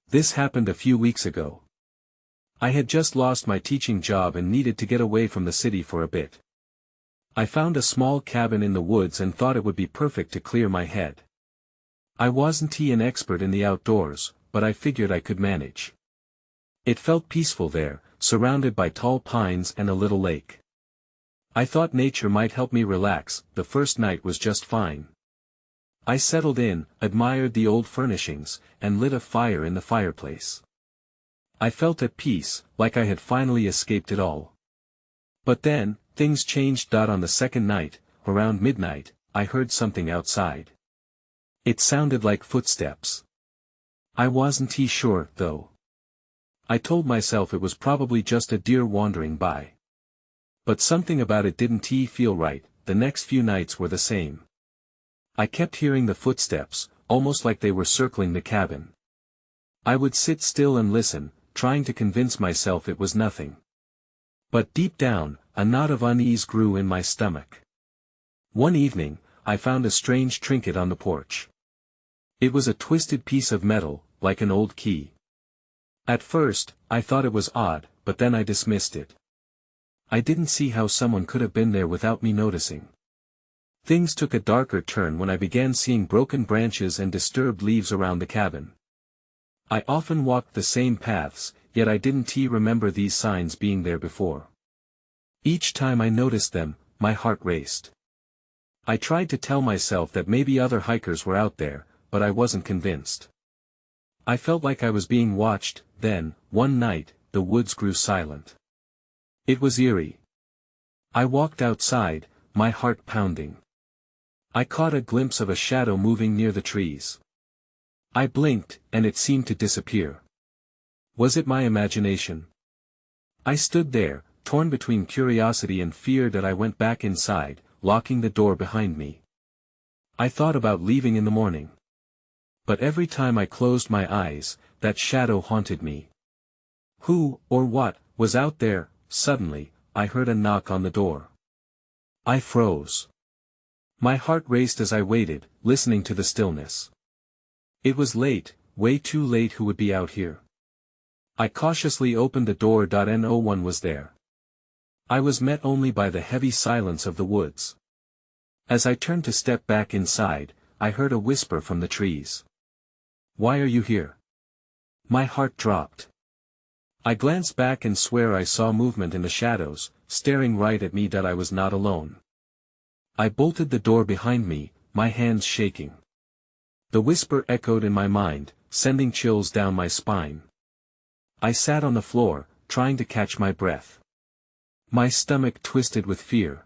This happened a few weeks ago. I had just lost my teaching job and needed to get away from the city for a bit. I found a small cabin in the woods and thought it would be perfect to clear my head. I wasn't an expert in the outdoors, but I figured I could manage. It felt peaceful there, surrounded by tall pines and a little lake. I thought nature might help me relax. The first night was just fine. I settled in, admired the old furnishings, and lit a fire in the fireplace. I felt at peace, like I had finally escaped it all. But then, things changed. On the second night, around midnight, I heard something outside. It sounded like footsteps. I wasn't sure, though. I told myself it was probably just a deer wandering by. But something about it didn't feel right. The next few nights were the same. I kept hearing the footsteps, almost like they were circling the cabin. I would sit still and listen, trying to convince myself it was nothing. But deep down, a knot of unease grew in my stomach. One evening, I found a strange trinket on the porch. It was a twisted piece of metal, like an old key. At first, I thought it was odd, but then I dismissed it. I didn't see how someone could have been there without me noticing. Things took a darker turn when I began seeing broken branches and disturbed leaves around the cabin. I often walked the same paths, yet I didn't remember these signs being there before. Each time I noticed them, my heart raced. I tried to tell myself that maybe other hikers were out there, but I wasn't convinced. I felt like I was being watched. Then, one night, the woods grew silent. It was eerie. I walked outside, my heart pounding. I caught a glimpse of a shadow moving near the trees. I blinked, and it seemed to disappear. Was it my imagination? I stood there, torn between curiosity and fear. I went back inside, locking the door behind me. I thought about leaving in the morning. But every time I closed my eyes, that shadow haunted me. Who, or what, was out there? Suddenly, I heard a knock on the door. I froze. My heart raced as I waited, listening to the stillness. It was late, way too late. Who would be out here? I cautiously opened the door. No one was there. I was met only by the heavy silence of the woods. As I turned to step back inside, I heard a whisper from the trees. "Why are you here?" My heart dropped. I glanced back and swear I saw movement in the shadows, staring right at me. I was not alone. I bolted the door behind me, my hands shaking. The whisper echoed in my mind, sending chills down my spine. I sat on the floor, trying to catch my breath. My stomach twisted with fear.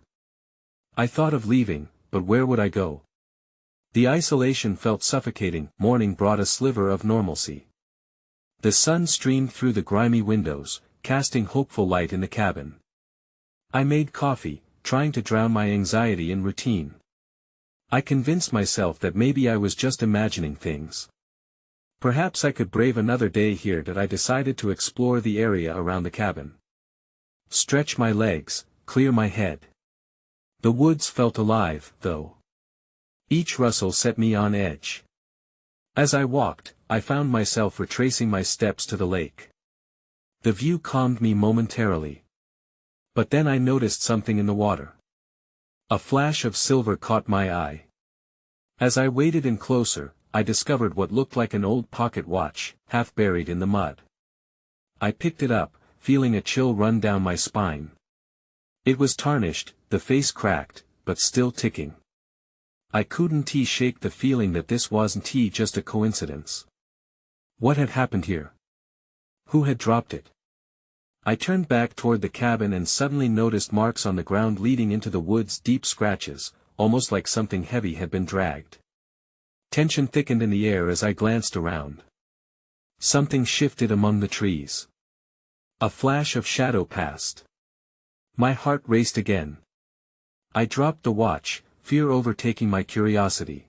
I thought of leaving, but where would I go? The isolation felt suffocating. Morning brought a sliver of normalcy. The sun streamed through the grimy windows, casting hopeful light in the cabin. I made coffee, trying to drown my anxiety in routine. I convinced myself that maybe I was just imagining things. Perhaps I could brave another day here. I decided to explore the area around the cabin. Stretch my legs, clear my head. The woods felt alive, though. Each rustle set me on edge. As I walked, I found myself retracing my steps to the lake. The view calmed me momentarily. But then I noticed something in the water. A flash of silver caught my eye. As I waded in closer, I discovered what looked like an old pocket watch, half buried in the mud. I picked it up, feeling a chill run down my spine. It was tarnished, the face cracked, but still ticking. I couldn't shake the feeling that this wasn't just a coincidence. What had happened here? Who had dropped it? I turned back toward the cabin and suddenly noticed marks on the ground leading into the woods, deep scratches, almost like something heavy had been dragged. Tension thickened in the air as I glanced around. Something shifted among the trees. A flash of shadow passed. My heart raced again. I dropped the watch, fear overtaking my curiosity.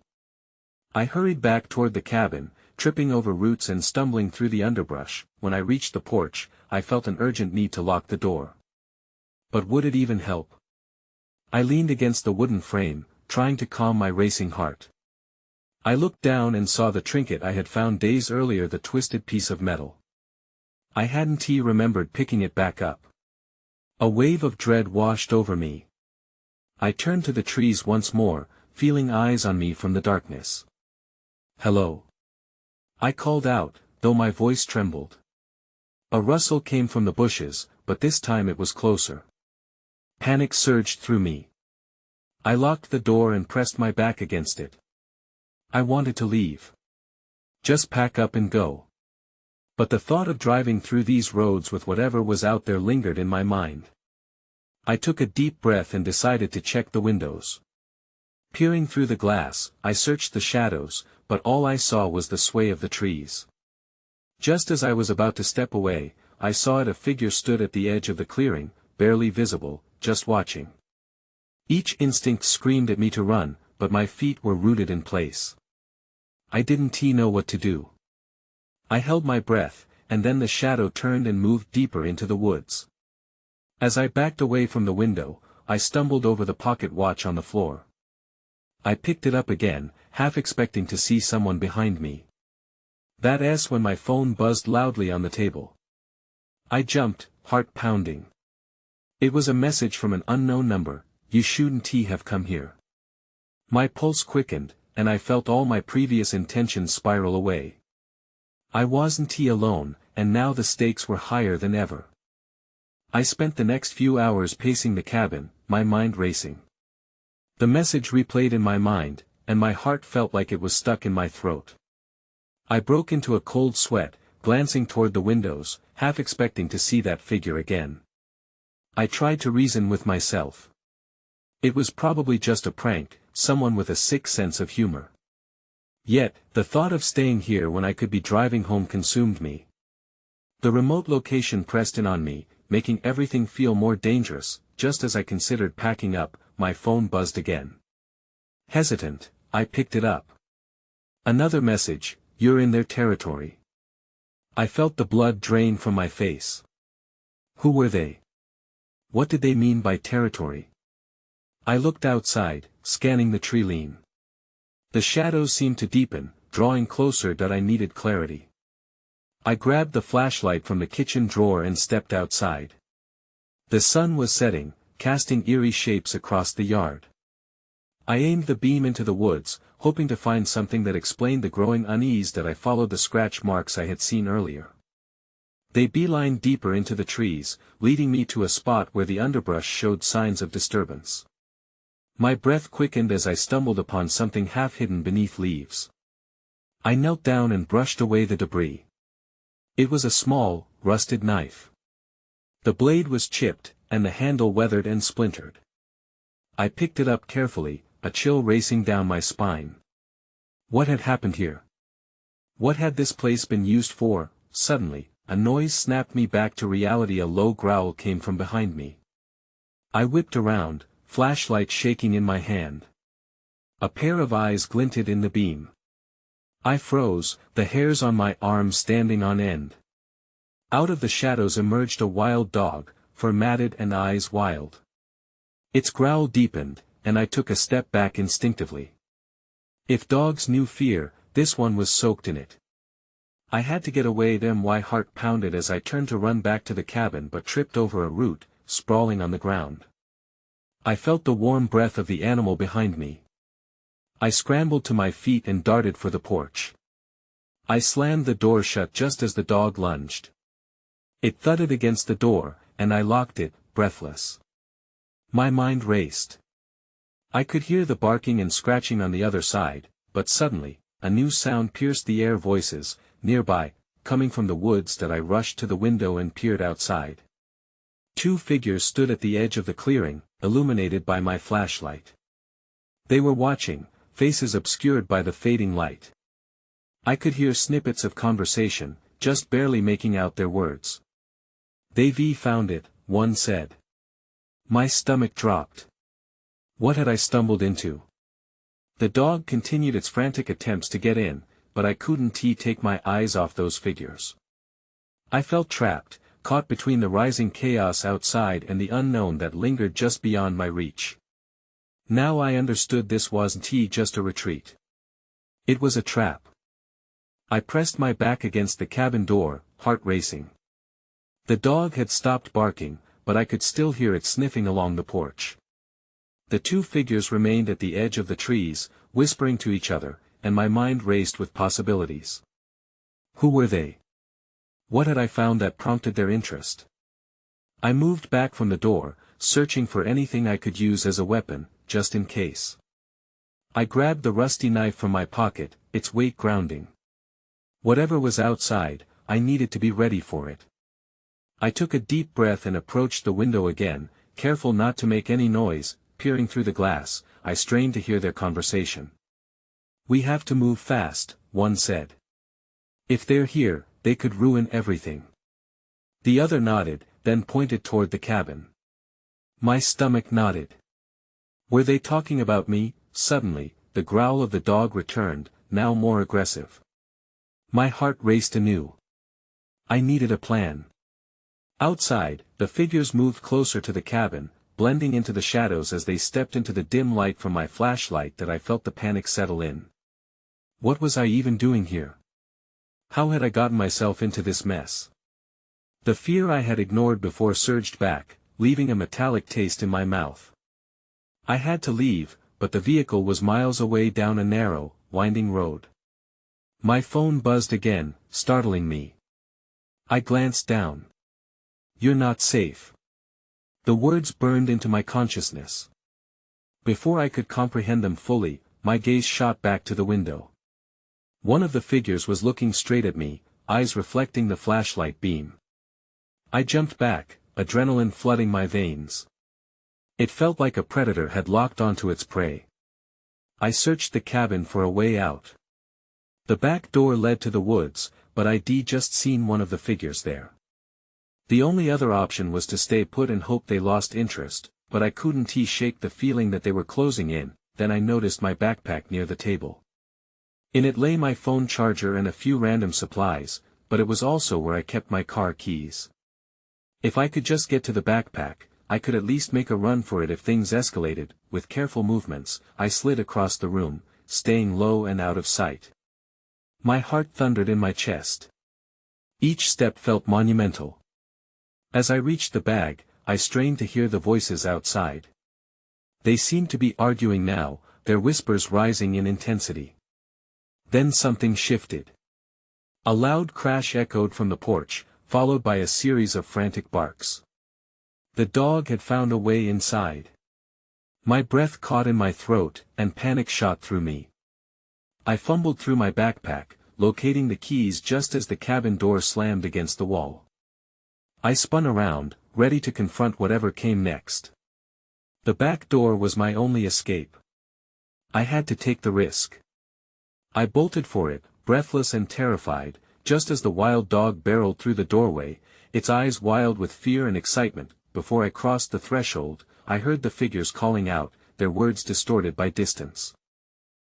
I hurried back toward the cabin, tripping over roots and stumbling through the underbrush. When I reached the porch, I felt an urgent need to lock the door. But would it even help? I leaned against the wooden frame, trying to calm my racing heart. I looked down and saw the trinket I had found days earlier, the twisted piece of metal. I hadn't remembered picking it back up. A wave of dread washed over me. I turned to the trees once more, feeling eyes on me from the darkness. "Hello," I called out, though my voice trembled. A rustle came from the bushes, but this time it was closer. Panic surged through me. I locked the door and pressed my back against it. I wanted to leave. Just pack up and go. But the thought of driving through these roads with whatever was out there lingered in my mind. I took a deep breath and decided to check the windows. Peering through the glass, I searched the shadows, but all I saw was the sway of the trees. Just as I was about to step away, I saw a figure stood at the edge of the clearing, barely visible, just watching. Each instinct screamed at me to run, but my feet were rooted in place. I didn't know what to do. I held my breath, and then the shadow turned and moved deeper into the woods. As I backed away from the window, I stumbled over the pocket watch on the floor. I picked it up again, half expecting to see someone behind me. That's when my phone buzzed loudly on the table. I jumped, heart pounding. It was a message from an unknown number: "You shouldn't have come here." My pulse quickened, and I felt all my previous intentions spiral away. I wasn't alone, and now the stakes were higher than ever. I spent the next few hours pacing the cabin, my mind racing. The message replayed in my mind, and my heart felt like it was stuck in my throat. I broke into a cold sweat, glancing toward the windows, half expecting to see that figure again. I tried to reason with myself. It was probably just a prank, someone with a sick sense of humor. Yet, the thought of staying here when I could be driving home consumed me. The remote location pressed in on me, making everything feel more dangerous. Just as I considered packing up, my phone buzzed again. Hesitant, I picked it up. Another message: "You're in their territory." I felt the blood drain from my face. Who were they? What did they mean by territory? I looked outside, scanning the tree line. The shadows seemed to deepen, drawing closer. That I needed clarity. I grabbed the flashlight from the kitchen drawer and stepped outside. The sun was setting, casting eerie shapes across the yard. I aimed the beam into the woods, hoping to find something that explained the growing unease. That I followed the scratch marks I had seen earlier. They beelined deeper into the trees, leading me to a spot where the underbrush showed signs of disturbance. My breath quickened as I stumbled upon something half hidden beneath leaves. I knelt down and brushed away the debris. It was a small, rusted knife. The blade was chipped, and the handle weathered and splintered. I picked it up carefully, a chill racing down my spine. What had happened here? What had this place been used for? Suddenly, a noise snapped me back to reality. A low growl came from behind me. I whipped around, flashlight shaking in my hand. A pair of eyes glinted in the beam. I froze, the hairs on my arms standing on end. Out of the shadows emerged a wild dog, fur matted and eyes wild. Its growl deepened, and I took a step back instinctively. If dogs knew fear, this one was soaked in it. I had to get away. My heart pounded as I turned to run back to the cabin, but tripped over a root, sprawling on the ground. I felt the warm breath of the animal behind me. I scrambled to my feet and darted for the porch. I slammed the door shut just as the dog lunged. It thudded against the door, and I locked it, breathless. My mind raced. I could hear the barking and scratching on the other side, but suddenly, a new sound pierced the air. Voices, nearby, coming from the woods. That I rushed to the window and peered outside. Two figures stood at the edge of the clearing, illuminated by my flashlight. They were watching, faces obscured by the fading light. I could hear snippets of conversation, just barely making out their words. "They've found it," one said. My stomach dropped. What had I stumbled into? The dog continued its frantic attempts to get in, but I couldn't take my eyes off those figures. I felt trapped, caught between the rising chaos outside and the unknown that lingered just beyond my reach. Now I understood: this wasn't just a retreat. It was a trap. I pressed my back against the cabin door, heart racing. The dog had stopped barking, but I could still hear it sniffing along the porch. The two figures remained at the edge of the trees, whispering to each other, and my mind raced with possibilities. Who were they? What had I found that prompted their interest? I moved back from the door, searching for anything I could use as a weapon, just in case. I grabbed the rusty knife from my pocket, its weight grounding. Whatever was outside, I needed to be ready for it. I took a deep breath and approached the window again, careful not to make any noise. Peering through the glass, I strained to hear their conversation. "We have to move fast," one said. "If they're here, they could ruin everything." The other nodded, then pointed toward the cabin. My stomach nodded. Were they talking about me? Suddenly, the growl of the dog returned, now more aggressive. My heart raced anew. I needed a plan. Outside, the figures moved closer to the cabin, blending into the shadows as they stepped into the dim light from my flashlight that I felt the panic settle in. What was I even doing here? How had I gotten myself into this mess? The fear I had ignored before surged back, leaving a metallic taste in my mouth. I had to leave, but the vehicle was miles away down a narrow, winding road. My phone buzzed again, startling me. I glanced down. "You're not safe." The words burned into my consciousness. Before I could comprehend them fully, my gaze shot back to the window. One of the figures was looking straight at me, eyes reflecting the flashlight beam. I jumped back, adrenaline flooding my veins. It felt like a predator had locked onto its prey. I searched the cabin for a way out. The back door led to the woods, but I'd just seen one of the figures there. The only other option was to stay put and hope they lost interest, but I couldn't shake the feeling that they were closing in. Then I noticed my backpack near the table. In it lay my phone charger and a few random supplies, but it was also where I kept my car keys. If I could just get to the backpack, I could at least make a run for it if things escalated. With careful movements, I slid across the room, staying low and out of sight. My heart thundered in my chest. Each step felt monumental. As I reached the bag, I strained to hear the voices outside. They seemed to be arguing now, their whispers rising in intensity. Then something shifted. A loud crash echoed from the porch, followed by a series of frantic barks. The dog had found a way inside. My breath caught in my throat, and panic shot through me. I fumbled through my backpack, locating the keys just as the cabin door slammed against the wall. I spun around, ready to confront whatever came next. The back door was my only escape. I had to take the risk. I bolted for it, breathless and terrified, just as the wild dog barreled through the doorway, its eyes wild with fear and excitement. Before I crossed the threshold, I heard the figures calling out, their words distorted by distance.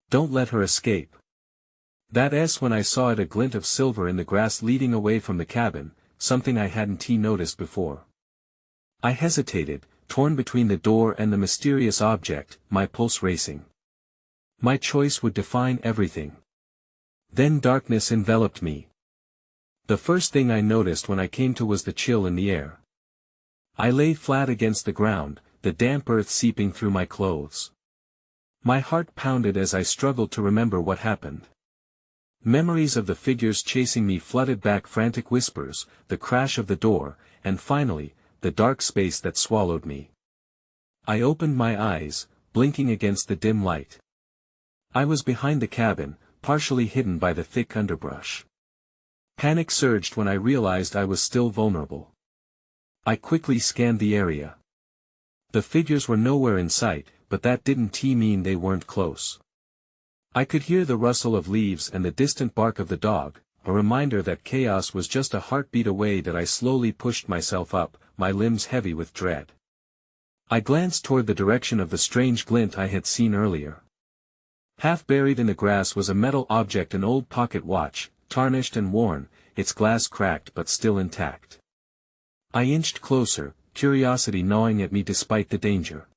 "Don't let her escape." That's when I saw a glint of silver in the grass leading away from the cabin, something I hadn't noticed before. I hesitated, torn between the door and the mysterious object, my pulse racing. My choice would define everything. Then darkness enveloped me. The first thing I noticed when I came to was the chill in the air. I lay flat against the ground, the damp earth seeping through my clothes. My heart pounded as I struggled to remember what happened. Memories of the figures chasing me flooded back, frantic whispers, the crash of the door, and finally, the dark space that swallowed me. I opened my eyes, blinking against the dim light. I was behind the cabin, partially hidden by the thick underbrush. Panic surged when I realized I was still vulnerable. I quickly scanned the area. The figures were nowhere in sight, but that didn't mean they weren't close. I could hear the rustle of leaves and the distant bark of the dog, a reminder that chaos was just a heartbeat away. That I slowly pushed myself up, my limbs heavy with dread. I glanced toward the direction of the strange glint I had seen earlier. Half buried in the grass was a metal object, an old pocket watch, tarnished and worn, its glass cracked but still intact. I inched closer, curiosity gnawing at me despite the danger.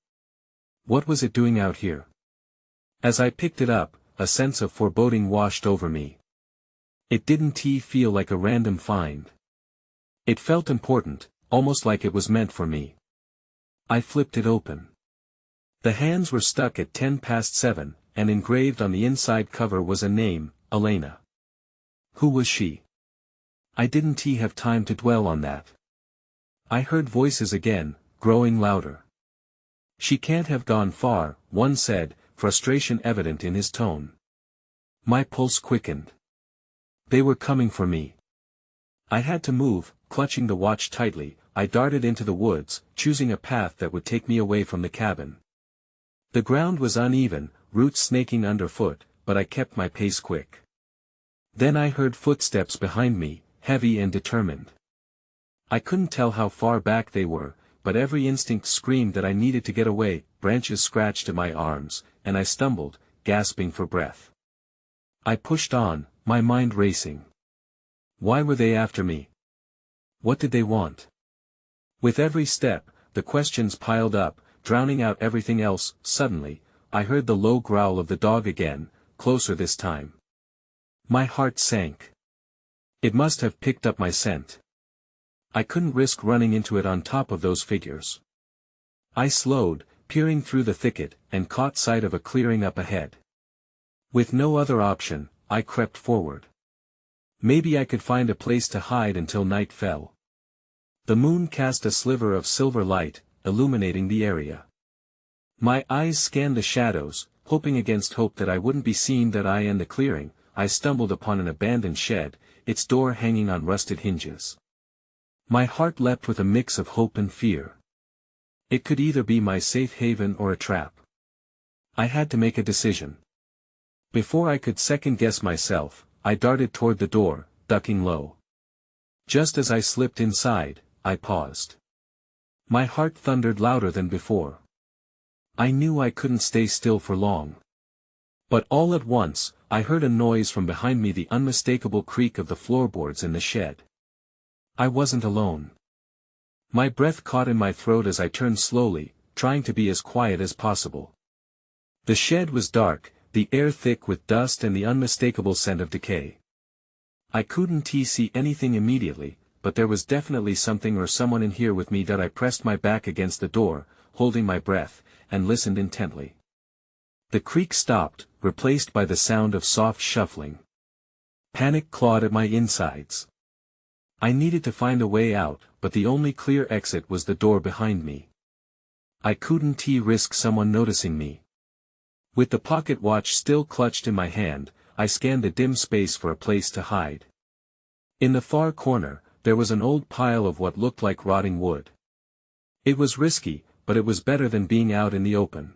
What was it doing out here? As I picked it up, a sense of foreboding washed over me. It didn't feel like a random find. It felt important, almost like it was meant for me. I flipped it open. The hands were stuck at 7:10, and engraved on the inside cover was a name, Elena. Who was she? I didn't have time to dwell on that. I heard voices again, growing louder. She can't have gone far, one said, frustration evident in his tone. My pulse quickened. They were coming for me. I had to move, clutching the watch tightly. I darted into the woods, choosing a path that would take me away from the cabin. The ground was uneven, roots snaking underfoot, but I kept my pace quick. Then I heard footsteps behind me, heavy and determined. I couldn't tell how far back they were, but every instinct screamed that I needed to get away. Branches scratched at my arms, and I stumbled, gasping for breath. I pushed on, my mind racing. Why were they after me? What did they want? With every step, the questions piled up, drowning out everything else. Suddenly, I heard the low growl of the dog again, closer this time. My heart sank. It must have picked up my scent. I couldn't risk running into it on top of those figures. I slowed, peering through the thicket, and caught sight of a clearing up ahead. With no other option, I crept forward. Maybe I could find a place to hide until night fell. The moon cast a sliver of silver light, illuminating the area. My eyes scanned the shadows, hoping against hope that I wouldn't be seen. That I and the clearing, I stumbled upon an abandoned shed, its door hanging on rusted hinges. My heart leapt with a mix of hope and fear. It could either be my safe haven or a trap. I had to make a decision. Before I could second-guess myself, I darted toward the door, ducking low. Just as I slipped inside, I paused. My heart thundered louder than before. I knew I couldn't stay still for long. But all at once, I heard a noise from behind me, the unmistakable creak of the floorboards in the shed. I wasn't alone. My breath caught in my throat as I turned slowly, trying to be as quiet as possible. The shed was dark, the air thick with dust and the unmistakable scent of decay. I couldn't see anything immediately, but there was definitely something or someone in here with me. That I pressed my back against the door, holding my breath, and listened intently. The creak stopped, replaced by the sound of soft shuffling. Panic clawed at my insides. I needed to find a way out, but the only clear exit was the door behind me. I couldn't risk someone noticing me. With the pocket watch still clutched in my hand, I scanned the dim space for a place to hide. In the far corner, there was an old pile of what looked like rotting wood. It was risky, but it was better than being out in the open.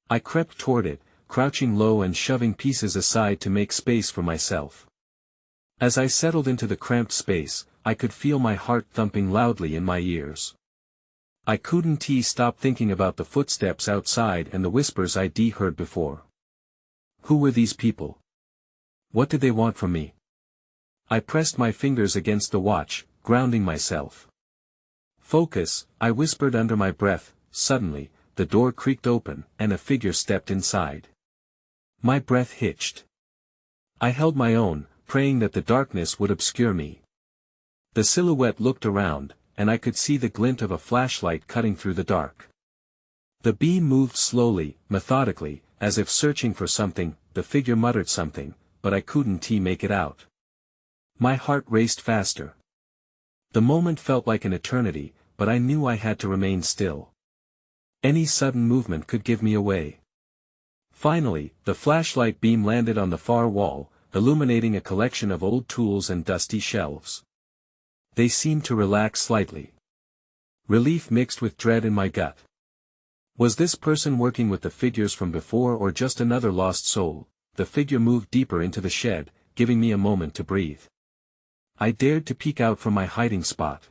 I crept toward it, crouching low and shoving pieces aside to make space for myself. As I settled into the cramped space, I could feel my heart thumping loudly in my ears. I couldn't stop thinking about the footsteps outside and the whispers I'd heard before. Who were these people? What did they want from me? I pressed my fingers against the watch, grounding myself. Focus, I whispered under my breath. Suddenly, the door creaked open, and a figure stepped inside. My breath hitched. I held my own, praying that the darkness would obscure me. The silhouette looked around, and I could see the glint of a flashlight cutting through the dark. The beam moved slowly, methodically, as if searching for something. The figure muttered something, but I couldn't make it out. My heart raced faster. The moment felt like an eternity, but I knew I had to remain still. Any sudden movement could give me away. Finally, the flashlight beam landed on the far wall, illuminating a collection of old tools and dusty shelves. They seemed to relax slightly. Relief mixed with dread in my gut. Was this person working with the figures from before or just another lost soul? The figure moved deeper into the shed, giving me a moment to breathe. I dared to peek out from my hiding spot.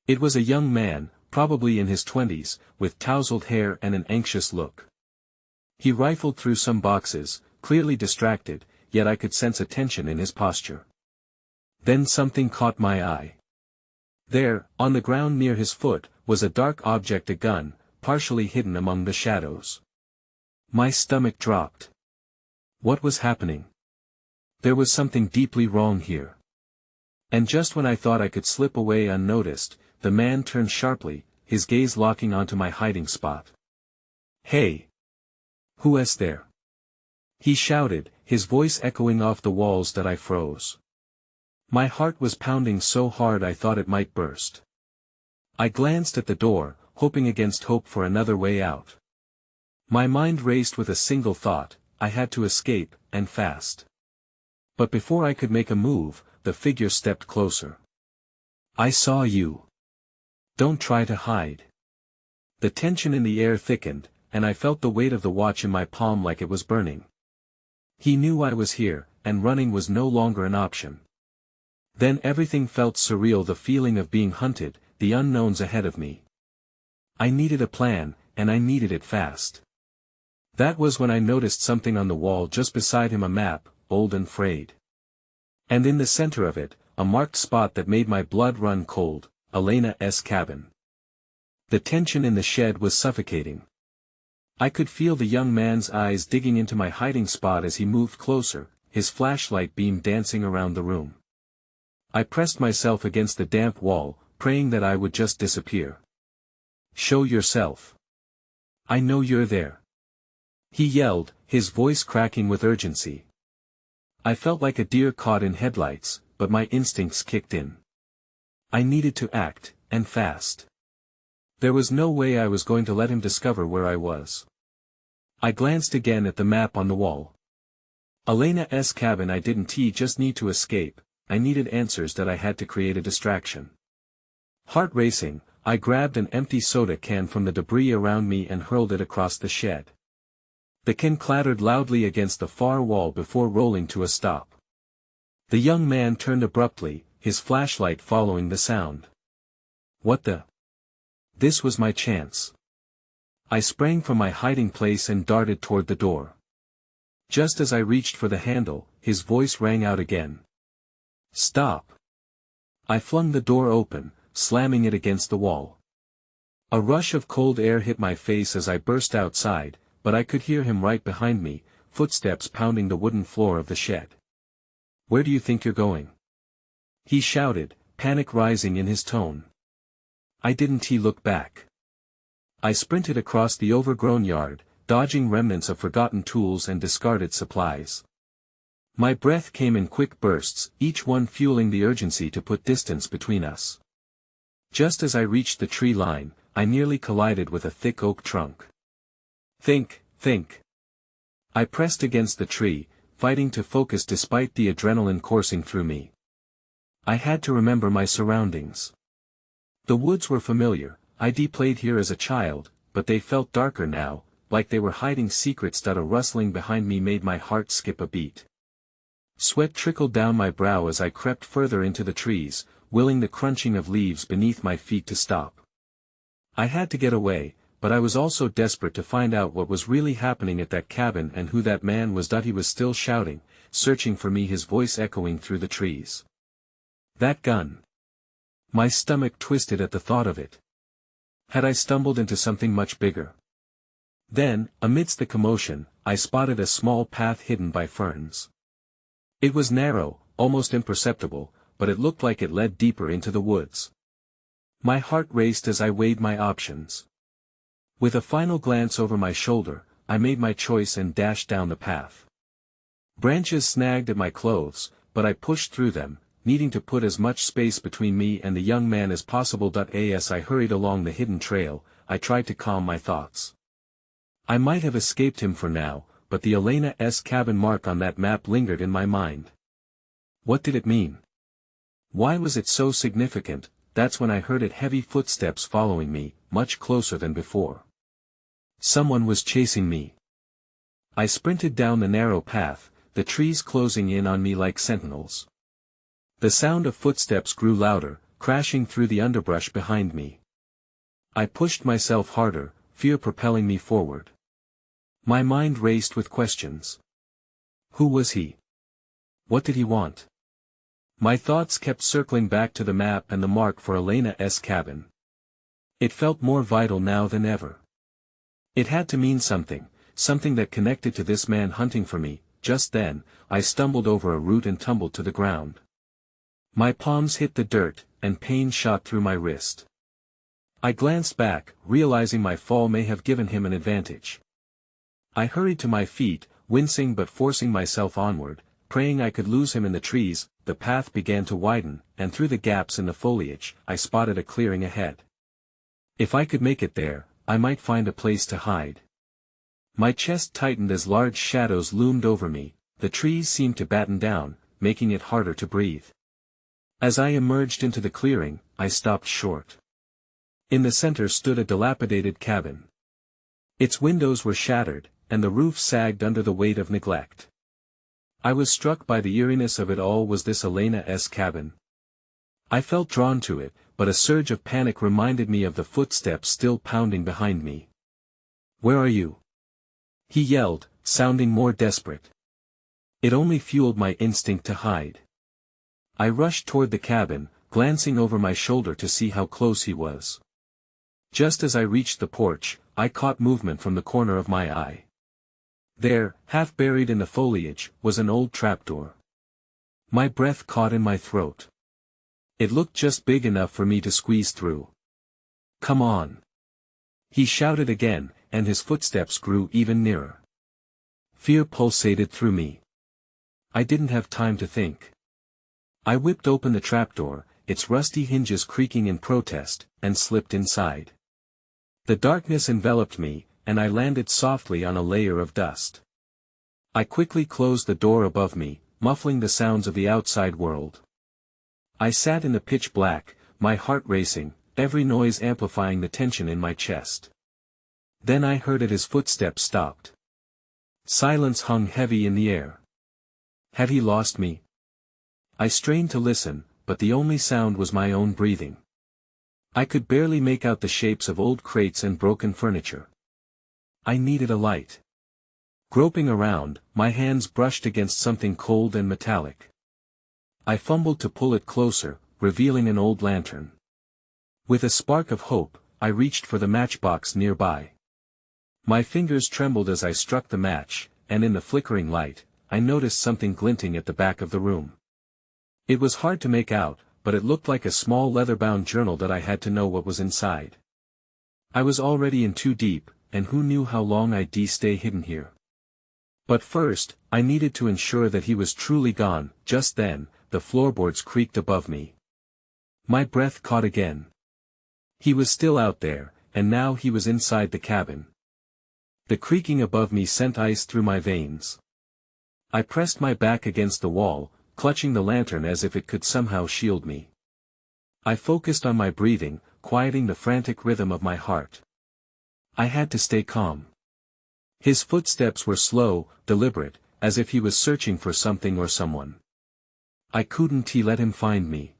It was a young man, probably in his 20s, with tousled hair and an anxious look. He rifled through some boxes, clearly distracted, yet I could sense a tension in his posture. Then something caught my eye. There, on the ground near his foot, was a dark object, a gun, partially hidden among the shadows. My stomach dropped. What was happening? There was something deeply wrong here. And just when I thought I could slip away unnoticed, the man turned sharply, his gaze locking onto my hiding spot. "Hey! Who is there?" he shouted, his voice echoing off the walls that I froze. My heart was pounding so hard I thought it might burst. I glanced at the door, hoping against hope for another way out. My mind raced with a single thought: I had to escape, and fast. But before I could make a move, the figure stepped closer. "I saw you. Don't try to hide." The tension in the air thickened, and I felt the weight of the watch in my palm like it was burning. He knew I was here, and running was no longer an option. Then everything felt surreal, the feeling of being hunted, the unknowns ahead of me. I needed a plan, and I needed it fast. That was when I noticed something on the wall just beside him, a map, old and frayed. And in the center of it, a marked spot that made my blood run cold: Elena's cabin. The tension in the shed was suffocating. I could feel the young man's eyes digging into my hiding spot as he moved closer, his flashlight beam dancing around the room. I pressed myself against the damp wall, praying that I would just disappear. "Show yourself. I know you're there," he yelled, his voice cracking with urgency. I felt like a deer caught in headlights, but my instincts kicked in. I needed to act, and fast. There was no way I was going to let him discover where I was. I glanced again at the map on the wall. Elena's cabin. I didn't just need to escape, I needed answers that I had to create a distraction. Heart racing, I grabbed an empty soda can from the debris around me and hurled it across the shed. The can clattered loudly against the far wall before rolling to a stop. The young man turned abruptly, his flashlight following the sound. What the? This was my chance. I sprang from my hiding place and darted toward the door. Just as I reached for the handle, his voice rang out again. "Stop!" I flung the door open, slamming it against the wall. A rush of cold air hit my face as I burst outside, but I could hear him right behind me, footsteps pounding the wooden floor of the shed. "Where do you think you're going?" he shouted, panic rising in his tone. I didn't look back. I sprinted across the overgrown yard, dodging remnants of forgotten tools and discarded supplies. My breath came in quick bursts, each one fueling the urgency to put distance between us. Just as I reached the tree line, I nearly collided with a thick oak trunk. Think. I pressed against the tree, fighting to focus despite the adrenaline coursing through me. I had to remember my surroundings. The woods were familiar. I'd played here as a child, but they felt darker now, like they were hiding secrets. That a rustling behind me made my heart skip a beat. Sweat trickled down my brow as I crept further into the trees, willing the crunching of leaves beneath my feet to stop. I had to get away, but I was also desperate to find out what was really happening at that cabin and who that man was. He was still shouting, searching for me, his voice echoing through the trees. That gun. My stomach twisted at the thought of it. Had I stumbled into something much bigger? Then, amidst the commotion, I spotted a small path hidden by ferns. It was narrow, almost imperceptible, but it looked like it led deeper into the woods. My heart raced as I weighed my options. With a final glance over my shoulder, I made my choice and dashed down the path. Branches snagged at my clothes, but I pushed through them, needing to put as much space between me and the young man as possible. As I hurried along the hidden trail, I tried to calm my thoughts. I might have escaped him for now, but the Elena's cabin mark on that map lingered in my mind. What did it mean? Why was it so significant? That's when I heard heavy footsteps following me, much closer than before. Someone was chasing me. I sprinted down the narrow path, the trees closing in on me like sentinels. The sound of footsteps grew louder, crashing through the underbrush behind me. I pushed myself harder, fear propelling me forward. My mind raced with questions. Who was he? What did he want? My thoughts kept circling back to the map and the mark for Elena's cabin. It felt more vital now than ever. It had to mean something, something that connected to this man hunting for me, just then, I stumbled over a root and tumbled to the ground. My palms hit the dirt, and pain shot through my wrist. I glanced back, realizing my fall may have given him an advantage. I hurried to my feet, wincing but forcing myself onward, praying I could lose him in the trees. The path began to widen, and through the gaps in the foliage, I spotted a clearing ahead. If I could make it there, I might find a place to hide. My chest tightened as large shadows loomed over me. The trees seemed to batten down, making it harder to breathe. As I emerged into the clearing, I stopped short. In the center stood a dilapidated cabin. Its windows were shattered, and the roof sagged under the weight of neglect. I was struck by the eeriness of it all. Was this Elena's cabin? I felt drawn to it, but a surge of panic reminded me of the footsteps still pounding behind me. "Where are you?" he yelled, sounding more desperate. It only fueled my instinct to hide. I rushed toward the cabin, glancing over my shoulder to see how close he was. Just as I reached the porch, I caught movement from the corner of my eye. There, half buried in the foliage, was an old trapdoor. My breath caught in my throat. It looked just big enough for me to squeeze through. "Come on!" he shouted again, and his footsteps grew even nearer. Fear pulsated through me. I didn't have time to think. I whipped open the trapdoor, its rusty hinges creaking in protest, and slipped inside. The darkness enveloped me, and I landed softly on a layer of dust. I quickly closed the door above me, muffling the sounds of the outside world. I sat in the pitch black, my heart racing, every noise amplifying the tension in my chest. Then I heard it. His footsteps stopped. Silence hung heavy in the air. Had he lost me? I strained to listen, but the only sound was my own breathing. I could barely make out the shapes of old crates and broken furniture. I needed a light. Groping around, my hands brushed against something cold and metallic. I fumbled to pull it closer, revealing an old lantern. With a spark of hope, I reached for the matchbox nearby. My fingers trembled as I struck the match, and in the flickering light, I noticed something glinting at the back of the room. It was hard to make out, but it looked like a small leather-bound journal that I had to know what was inside. I was already in too deep, and who knew how long I'd stay hidden here. But first, I needed to ensure that he was truly gone. Just then, the floorboards creaked above me. My breath caught again. He was still out there, and now he was inside the cabin. The creaking above me sent ice through my veins. I pressed my back against the wall, clutching the lantern as if it could somehow shield me. I focused on my breathing, quieting the frantic rhythm of my heart. I had to stay calm. His footsteps were slow, deliberate, as if he was searching for something or someone. I couldn't let him find me.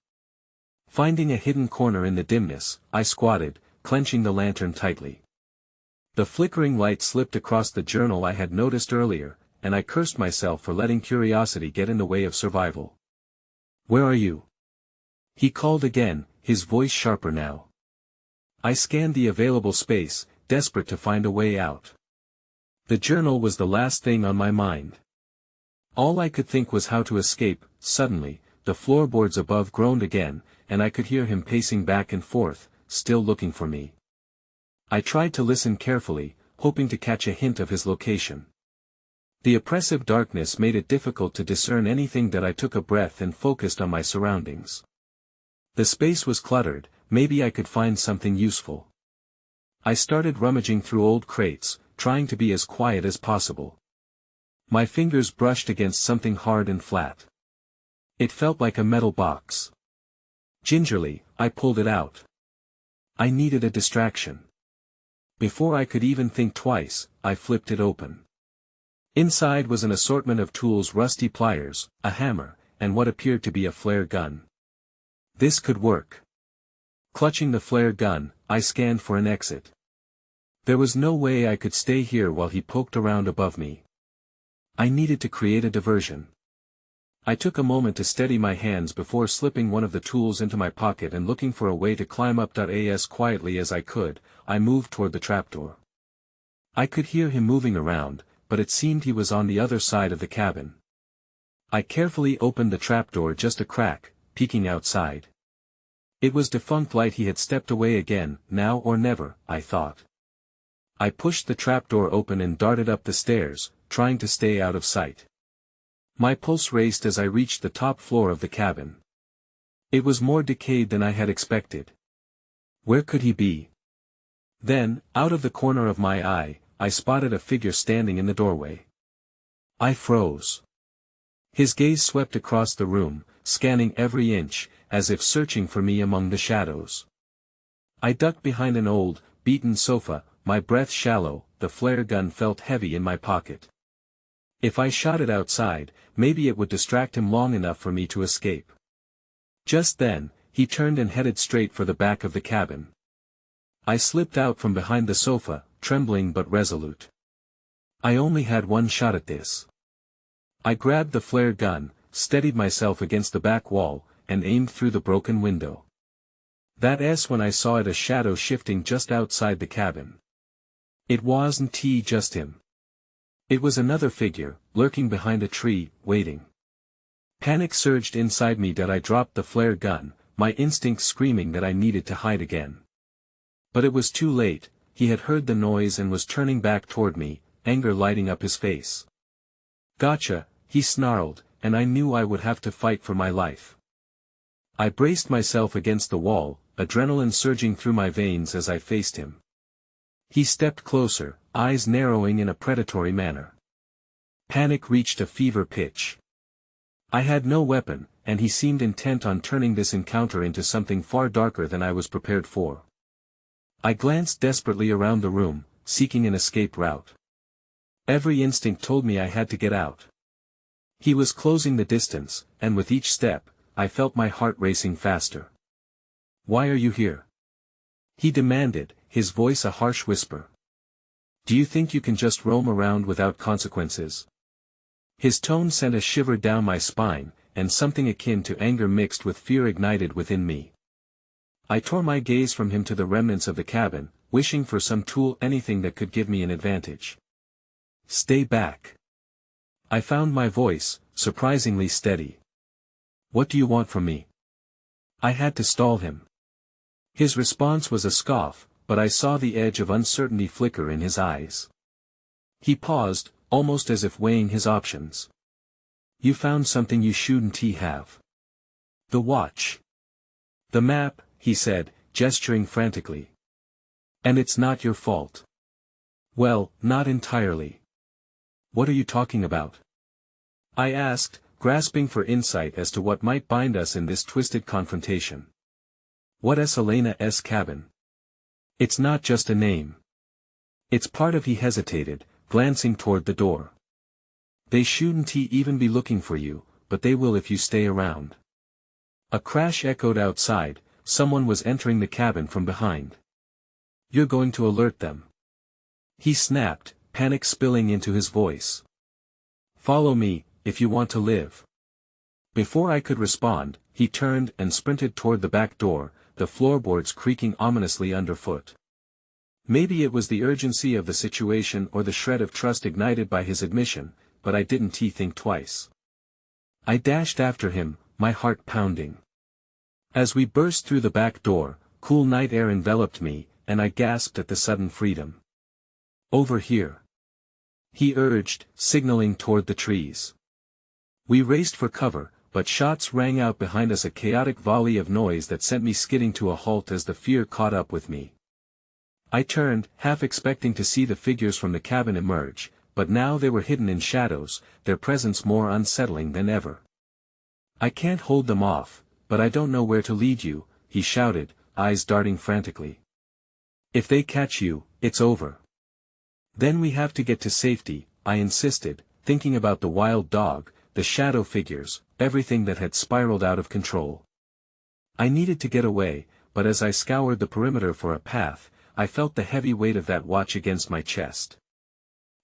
Finding a hidden corner in the dimness, I squatted, clenching the lantern tightly. The flickering light slipped across the journal I had noticed earlier, and I cursed myself for letting curiosity get in the way of survival. "Where are you?" he called again, his voice sharper now. I scanned the available space, desperate to find a way out. The journal was the last thing on my mind. All I could think was how to escape. Suddenly, the floorboards above groaned again, and I could hear him pacing back and forth, still looking for me. I tried to listen carefully, hoping to catch a hint of his location. The oppressive darkness made it difficult to discern anything. That I took a breath and focused on my surroundings. The space was cluttered, maybe I could find something useful. I started rummaging through old crates, trying to be as quiet as possible. My fingers brushed against something hard and flat. It felt like a metal box. Gingerly, I pulled it out. I needed a distraction. Before I could even think twice, I flipped it open. Inside was an assortment of tools: rusty pliers, a hammer, and what appeared to be a flare gun. This could work. Clutching the flare gun, I scanned for an exit. There was no way I could stay here while he poked around above me. I needed to create a diversion. I took a moment to steady my hands before slipping one of the tools into my pocket and looking for a way to climb up. As quietly as I could, I moved toward the trapdoor. I could hear him moving around, but it seemed he was on the other side of the cabin. I carefully opened the trapdoor just a crack, peeking outside. It was defunct light. He had stepped away again, now or never, I thought. I pushed the trapdoor open and darted up the stairs, trying to stay out of sight. My pulse raced as I reached the top floor of the cabin. It was more decayed than I had expected. Where could he be? Then, out of the corner of my eye, I spotted a figure standing in the doorway. I froze. His gaze swept across the room, scanning every inch, as if searching for me among the shadows. I ducked behind an old, beaten sofa, my breath shallow. The flare gun felt heavy in my pocket. If I shot it outside, maybe it would distract him long enough for me to escape. Just then, he turned and headed straight for the back of the cabin. I slipped out from behind the sofa, trembling but resolute. I only had one shot at this. I grabbed the flare gun, steadied myself against the back wall, and aimed through the broken window. That's when I saw it, a shadow shifting just outside the cabin. It wasn't just him. It was another figure, lurking behind a tree, waiting. Panic surged inside me. I dropped the flare gun, my instincts screaming that I needed to hide again. But it was too late. He had heard the noise and was turning back toward me, anger lighting up his face. Gotcha, he snarled, and I knew I would have to fight for my life. I braced myself against the wall, adrenaline surging through my veins as I faced him. He stepped closer, eyes narrowing in a predatory manner. Panic reached a fever pitch. I had no weapon, and he seemed intent on turning this encounter into something far darker than I was prepared for. I glanced desperately around the room, seeking an escape route. Every instinct told me I had to get out. He was closing the distance, and with each step, I felt my heart racing faster. "Why are you here?" he demanded, his voice a harsh whisper. "Do you think you can just roam around without consequences?" His tone sent a shiver down my spine, and something akin to anger mixed with fear ignited within me. I tore my gaze from him to the remnants of the cabin, wishing for some tool, anything that could give me an advantage. "Stay back." I found my voice, surprisingly steady. "What do you want from me?" I had to stall him. His response was a scoff, but I saw the edge of uncertainty flicker in his eyes. He paused, almost as if weighing his options. "You found something you shouldn't have." "The watch." "The map," he said, gesturing frantically. "And it's not your fault." "Well, not entirely." "What are you talking about?" I asked, grasping for insight as to what might bind us in this twisted confrontation. "What Elena's cabin? It's not just a name. It's part of." He hesitated, glancing toward the door. "They shouldn't even be looking for you, but they will if you stay around." A crash echoed outside. Someone was entering the cabin from behind. "You're going to alert them?" he snapped, panic spilling into his voice. "Follow me, if you want to live." Before I could respond, he turned and sprinted toward the back door, the floorboards creaking ominously underfoot. Maybe it was the urgency of the situation or the shred of trust ignited by his admission, but I didn't think twice. I dashed after him, my heart pounding. As we burst through the back door, cool night air enveloped me, and I gasped at the sudden freedom. "Over here," he urged, signaling toward the trees. We raced for cover, but shots rang out behind us, a chaotic volley of noise that sent me skidding to a halt as the fear caught up with me. I turned, half expecting to see the figures from the cabin emerge, but now they were hidden in shadows, their presence more unsettling than ever. "I can't hold them off, but I don't know where to lead you," he shouted, eyes darting frantically. "If they catch you, it's over." "Then we have to get to safety," I insisted, thinking about the wild dog, the shadow figures, everything that had spiraled out of control. I needed to get away, but as I scoured the perimeter for a path, I felt the heavy weight of that watch against my chest.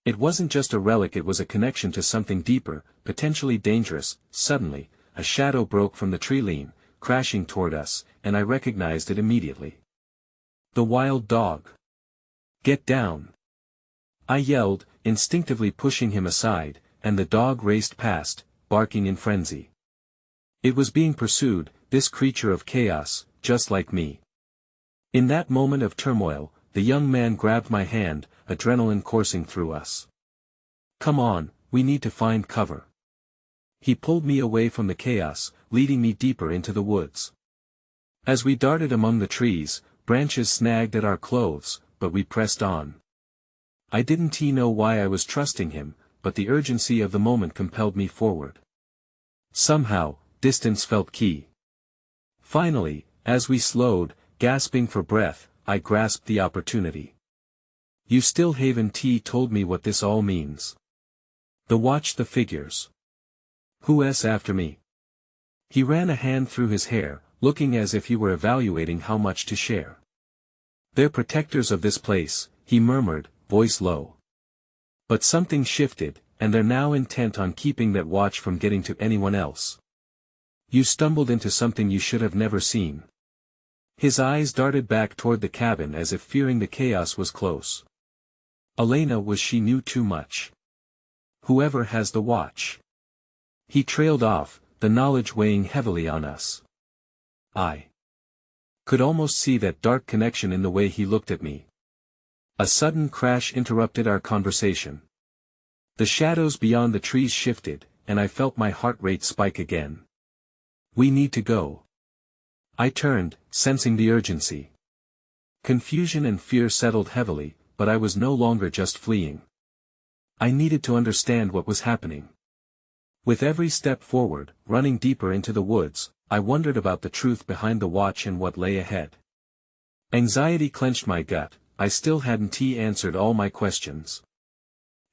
It wasn't just a relic, it was a connection to something deeper, potentially dangerous. Suddenly, a shadow broke from the tree line, crashing toward us, and I recognized it immediately. The wild dog. "Get down!" I yelled, instinctively pushing him aside, and the dog raced past, barking in frenzy. It was being pursued, this creature of chaos, just like me. In that moment of turmoil, the young man grabbed my hand, adrenaline coursing through us. "Come on, we need to find cover." He pulled me away from the chaos, leading me deeper into the woods. As we darted among the trees, branches snagged at our clothes, but we pressed on. I didn't know why I was trusting him, but the urgency of the moment compelled me forward. Somehow, distance felt key. Finally, as we slowed, gasping for breath, I grasped the opportunity. "You still Haven T told me what this all means." Watch the figures. "Who's after me?" He ran a hand through his hair, looking as if he were evaluating how much to share. "They're protectors of this place," he murmured, voice low. "But something shifted, and they're now intent on keeping that watch from getting to anyone else. You stumbled into something you should have never seen." His eyes darted back toward the cabin as if fearing the chaos was close. "Elena, was she knew too much? Whoever has the watch." He trailed off, the knowledge weighing heavily on us. I could almost see that dark connection in the way he looked at me. A sudden crash interrupted our conversation. The shadows beyond the trees shifted, and I felt my heart rate spike again. "We need to go." I turned, sensing the urgency. Confusion and fear settled heavily, but I was no longer just fleeing. I needed to understand what was happening. With every step forward, running deeper into the woods, I wondered about the truth behind the watch and what lay ahead. Anxiety clenched my gut, I still hadn't answered all my questions.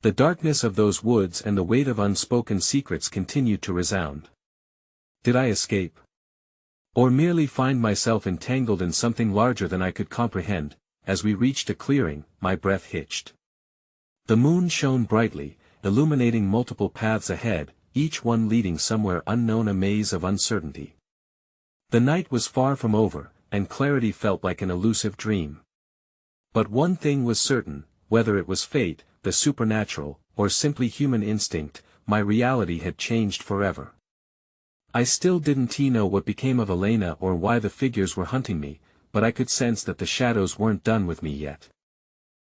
The darkness of those woods and the weight of unspoken secrets continued to resound. Did I escape? Or merely find myself entangled in something larger than I could comprehend? As we reached a clearing, my breath hitched. The moon shone brightly, illuminating multiple paths ahead, each one leading somewhere unknown, a maze of uncertainty. The night was far from over, and clarity felt like an elusive dream. But one thing was certain, whether it was fate, the supernatural, or simply human instinct, my reality had changed forever. I still didn't know what became of Elena or why the figures were hunting me, but I could sense that the shadows weren't done with me yet.